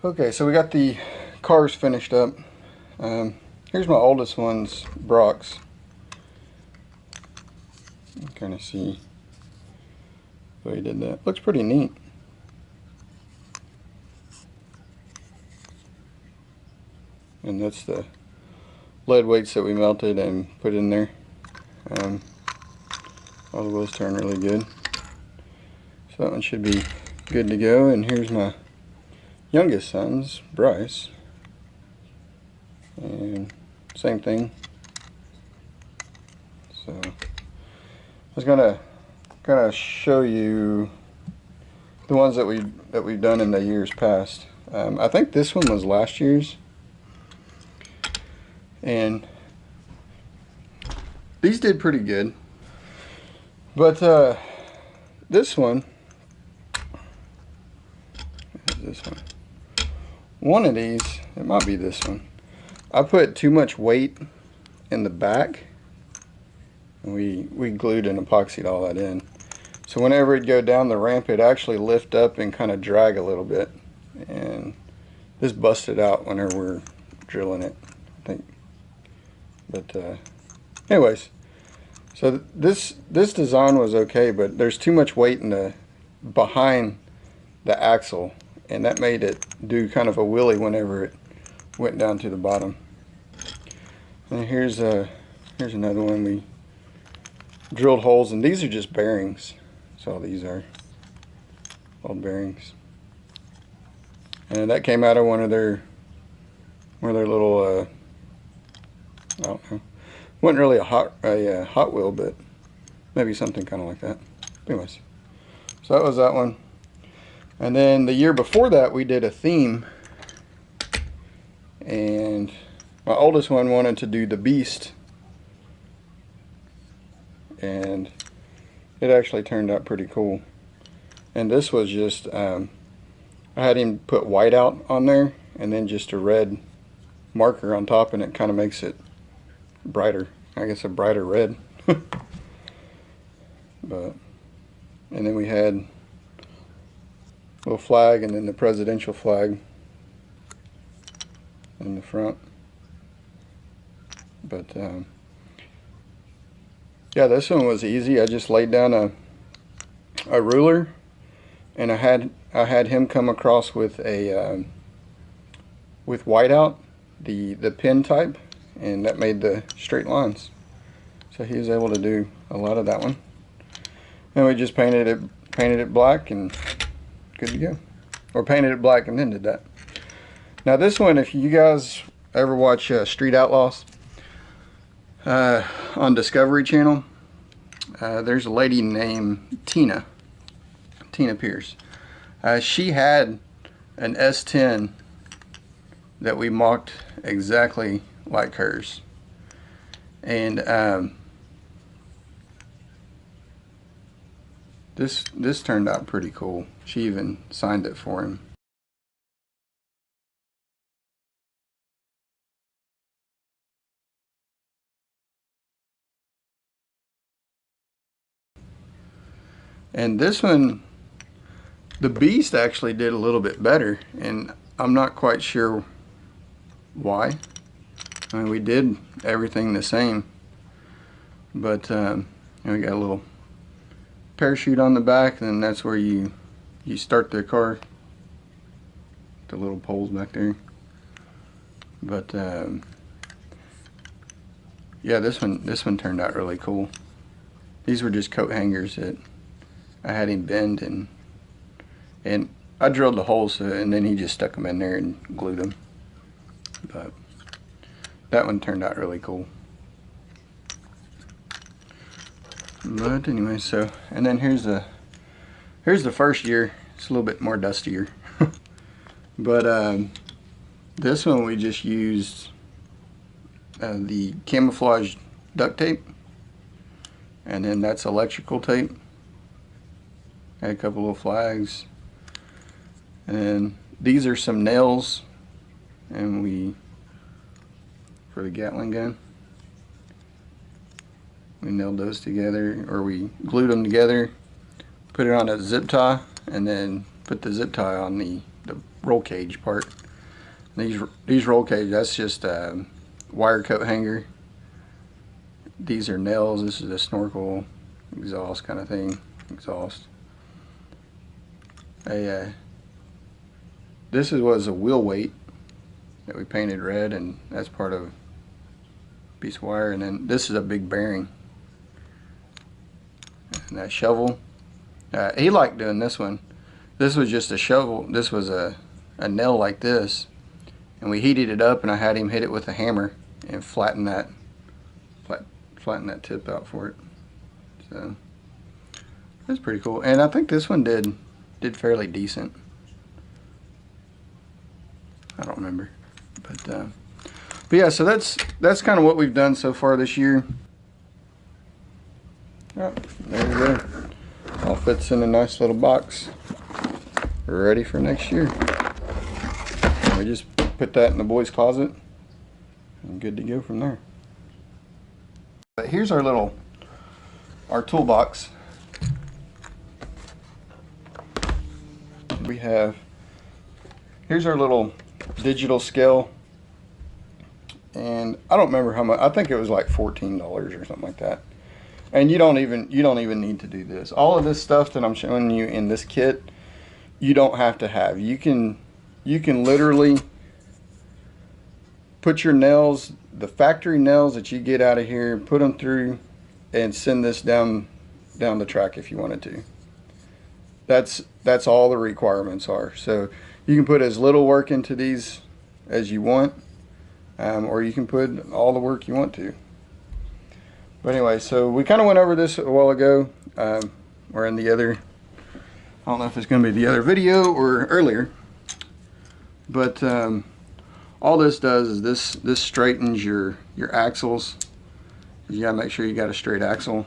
Okay, so we got the cars finished up. Here's my oldest one's Brock's. You can kind of see the way he did that. Looks pretty neat. And that's the lead weights that we melted and put in there. All the wheels turn really good. So that one should be good to go. And here's my youngest son's, Bryce. And same thing. So I was gonna kind of show you the ones that we've done in the years past. I think this one was last year's, and these did pretty good. But this one, one of these, it might be this one. I put too much weight in the back, and we glued and epoxied all that in. So whenever it'd go down the ramp, it'd actually lift up and kind of drag a little bit. And this busted out whenever we're drilling it, I think. But anyways, so this design was okay, but there's too much weight in the behind the axle, and that made it do kind of a wheelie whenever it went down to the bottom. And here's another one. We drilled holes, and these are just bearings. So these are old bearings, and that came out of one of their little I don't know. Wasn't really a Hot Wheel, but maybe something kind of like that. Anyways, so that was that one. And then the year before that, we did a theme, and my oldest one wanted to do the Beast, and it actually turned out pretty cool. And this was just I had him put white out on there, and then just a red marker on top, and it kind of makes it brighter. I guess a brighter red. But and then we had a little flag, and then the presidential flag in the front. But yeah, this one was easy. I just laid down a ruler, and I had him come across with a with whiteout, the pin type, and that made the straight lines. So he was able to do a lot of that one. And we just painted it black, and good to go. Or painted it black and then did that. Now this one, if you guys ever watch Street Outlaws on Discovery Channel, there's a lady named Tina Pierce. She had an S10 that we mocked exactly like hers, and this turned out pretty cool. She even signed it for him. And this one, the Beast, actually did a little bit better, and I'm not quite sure why. I mean, we did everything the same, but we got a little parachute on the back, and that's where you start the car. The little poles back there. But yeah, this one turned out really cool. These were just coat hangers that I had him bend, and I drilled the holes, and then he just stuck them in there and glued them. But that one turned out really cool. But anyway, so, and then here's the first year. It's a little bit more dustier. But this one we just used the camouflage duct tape, and then that's electrical tape. Had a couple of flags, and then these are some nails, and for the Gatling gun, we nailed those together, or we glued them together, put it on a zip tie, and then put the zip tie on the the roll cage part. These roll cage, that's just a wire coat hanger. These are nails. This is a snorkel exhaust kind of thing. Exhaust. This was a wheel weight that we painted red, and that's part of a piece of wire. And then this is a big bearing. And that shovel. He liked doing this one. This was just a shovel. This was a nail like this, and we heated it up, and I had him hit it with a hammer and flatten that tip out for it. So that's pretty cool. And I think this one did fairly decent. I don't remember, but yeah. So that's kind of what we've done so far this year. Oh, there you go. All fits in a nice little box. We're ready for next year. We just put that in the boys' closet and good to go from there. But here's our toolbox. Here's our little digital scale, and I don't remember how much. I think it was like $14 or something like that. And you don't even need to do this. All of this stuff that I'm showing you in this kit, you don't have to have. You can literally put your nails, the factory nails that you get out of here, put them through and send this down the track if you wanted to. That's all the requirements are. So you can put as little work into these as you want, or you can put all the work you want to. But anyway, so we kind of went over this a while ago, or in the other, I don't know if it's going to be the other video or earlier, but all this does is this straightens your axles. You gotta make sure you got a straight axle.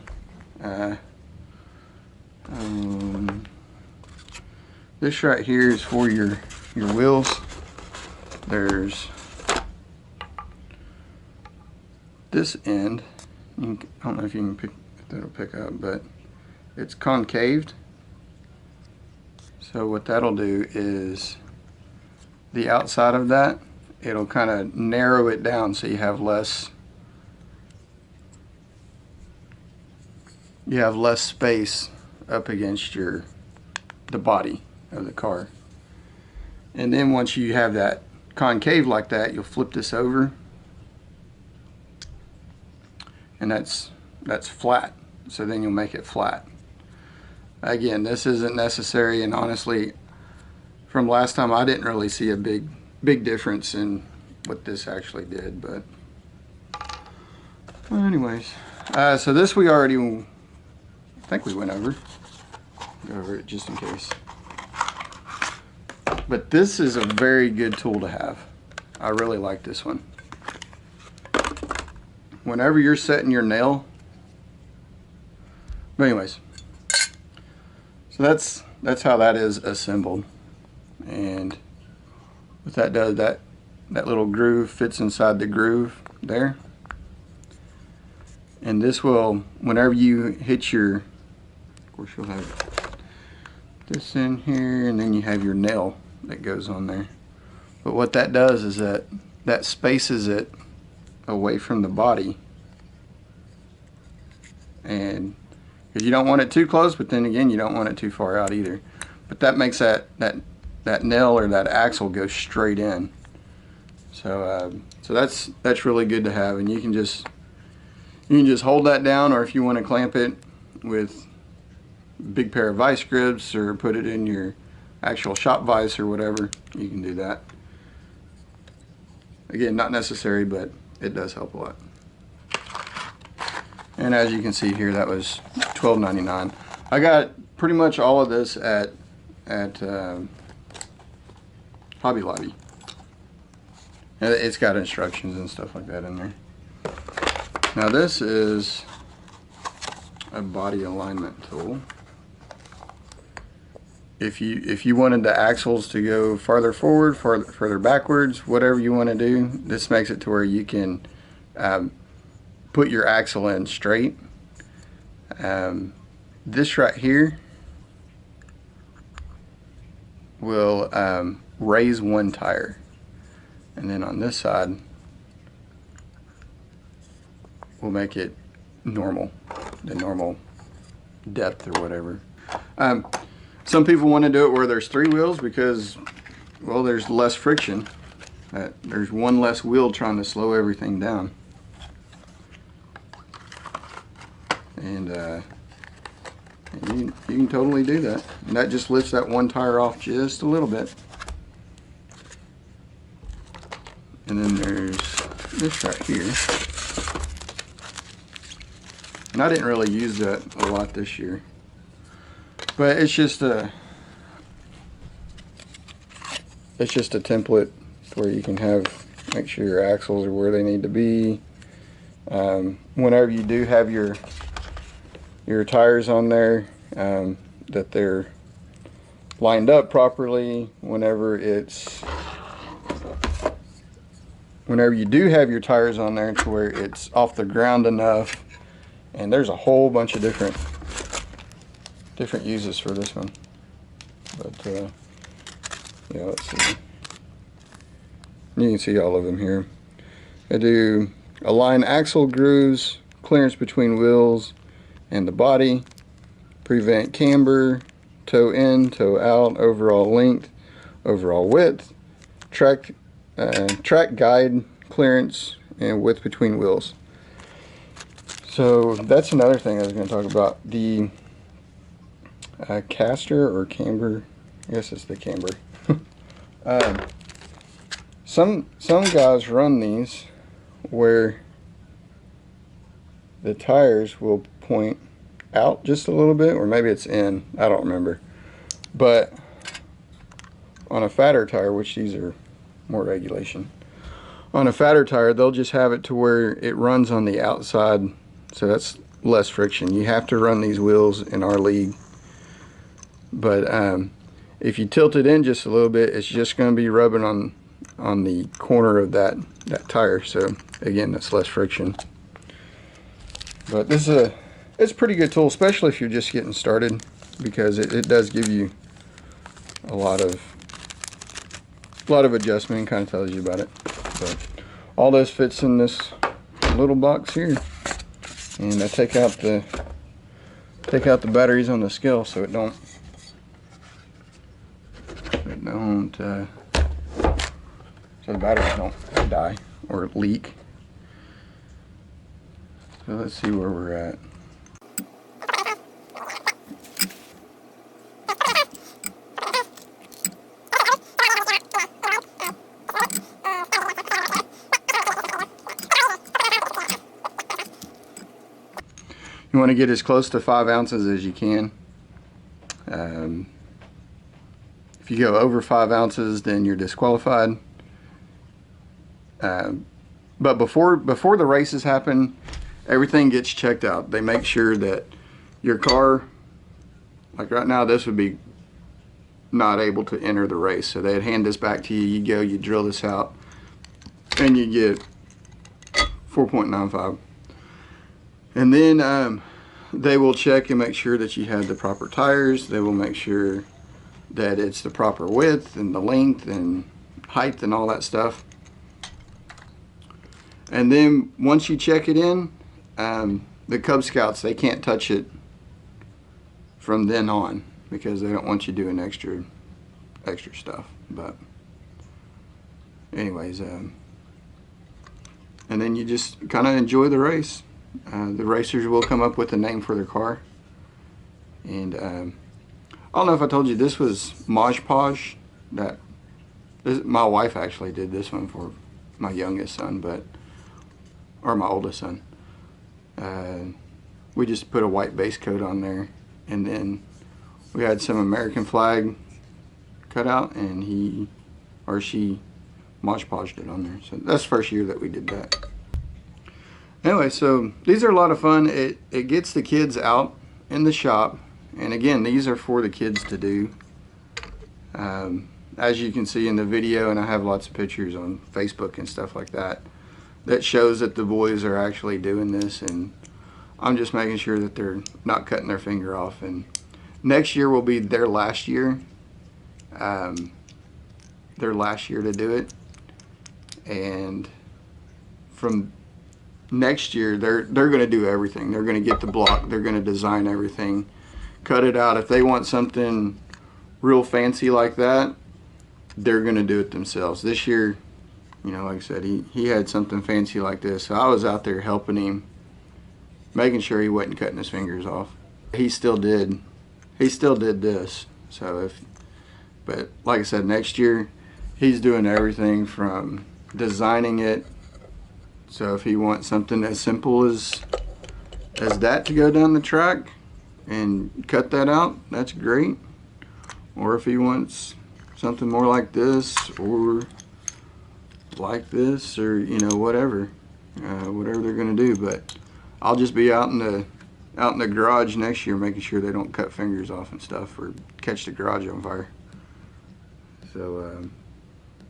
This right here is for your wheels. There's this end. I don't know if you can pick, if that'll pick up, but it's concaved. So what that'll do is the outside of that, it'll kind of narrow it down so you have less space up against the body of the car. And then once you have that concave like that, you'll flip this over, and that's flat. So then you'll make it flat. Again, this isn't necessary, and honestly, from last time I didn't really see a big difference in what this actually did. But well, anyways, so this we already, I think we went over. Go over it just in case. But this is a very good tool to have. I really like this one. Whenever you're setting your nail. But anyways, so that's how that is assembled. And what that does, that little groove fits inside the groove there. And this will, whenever you hit your, of course you'll have this in here, and then you have your nail that goes on there. But what that does is that spaces it away from the body. And because you don't want it too close, but then again you don't want it too far out either. But that makes that nail or that axle go straight in. So that's really good to have, and you can just hold that down, or if you want to clamp it with a big pair of vice grips or put it in your actual shop vise or whatever, you can do that. Again, not necessary, but it does help a lot. And as you can see here, that was $12.99. I got pretty much all of this at Hobby Lobby. And it's got instructions and stuff like that in there. Now this is a body alignment tool. If you wanted the axles to go farther forward, further backwards, whatever you want to do, this makes it to where you can put your axle in straight. This right here will raise one tire, and then on this side we'll make it normal, the normal depth or whatever. Some people want to do it where there's 3 wheels because, well, there's less friction. There's one less wheel trying to slow everything down. And you can totally do that. And that just lifts that one tire off just a little bit. And then there's this right here. And I didn't really use that a lot this year. But it's just a template where you can make sure your axles are where they need to be. Whenever you do have your tires on there, that they're lined up properly. Whenever you do have your tires on there to where it's off the ground enough, and there's a whole bunch of different uses for this one. But yeah, let's see. You can see all of them here. I do align axle grooves, clearance between wheels and the body, prevent camber, toe in, toe out, overall length, overall width, track guide, clearance, and width between wheels. So that's another thing I was going to talk about. The caster or camber, I guess it's the camber. Some guys run these where the tires will point out just a little bit, or maybe it's in, I don't remember. But on a fatter tire, which these are more regulation, on a fatter tire they'll just have it to where it runs on the outside, so that's less friction. You have to run these wheels in our league, but if you tilt it in just a little bit, it's just going to be rubbing on the corner of that tire, so again, that's less friction. But this is it's a pretty good tool, especially if you're just getting started, because it does give you a lot of adjustment and kind of tells you about it. But all this fits in this little box here, and I take out the batteries on the scale so so the batteries don't die or leak. So let's see where we're at. You want to get as close to 5 ounces as you can. If you go over 5 ounces, then you're disqualified. But before the races happen, everything gets checked out. They make sure that your car, like right now, this would be not able to enter the race. So they'd hand this back to you. You go, you drill this out, and you get 4.95. And then they will check and make sure that you have the proper tires. They will make sure that it's the proper width and the length and height and all that stuff. And then once you check it in, the Cub Scouts, they can't touch it from then on because they don't want you doing extra stuff. But anyways, and then you just kind of enjoy the race. The racers will come up with a name for their car. And I don't know if I told you, this was Mod Podge. My wife actually did this one for my youngest son, or my oldest son. We just put a white base coat on there, and then we had some American flag cut out, and he or she Mod Podged it on there. So that's the first year that we did that. Anyway, so these are a lot of fun. It gets the kids out in the shop, and again, these are for the kids to do. As you can see in the video, and I have lots of pictures on Facebook and stuff like that, that shows that the boys are actually doing this, and I'm just making sure that they're not cutting their finger off. And next year will be their last year their last year to do it, and from next year they're going to do everything. They're going to get the block, they're going to design everything, cut it out. If they want something real fancy like that, they're going to do it themselves. This year, you know, like I said, he had something fancy like this, so I was out there helping him, making sure he wasn't cutting his fingers off. He still did this. So but like I said, next year he's doing everything from designing it. So if he wants something as simple as that to go down the track and cut that out, that's great. Or if he wants something more like this or like this, or you know, whatever they're gonna do. But I'll just be out in the garage next year making sure they don't cut fingers off and stuff or catch the garage on fire. So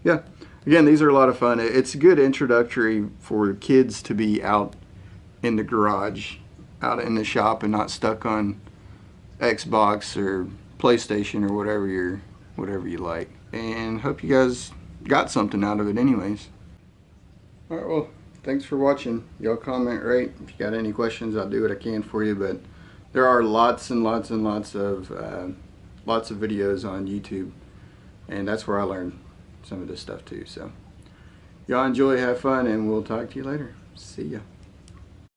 yeah, again, these are a lot of fun. It's a good introductory for kids to be out in the garage, out in the shop, and not stuck on Xbox or PlayStation or whatever you like. And hope you guys got something out of it anyways. Alright, well, thanks for watching. Y'all comment, rate. If you got any questions, I'll do what I can for you. But there are lots and lots and lots of videos on YouTube, and that's where I learned some of this stuff too. So y'all enjoy, have fun, and we'll talk to you later. See ya.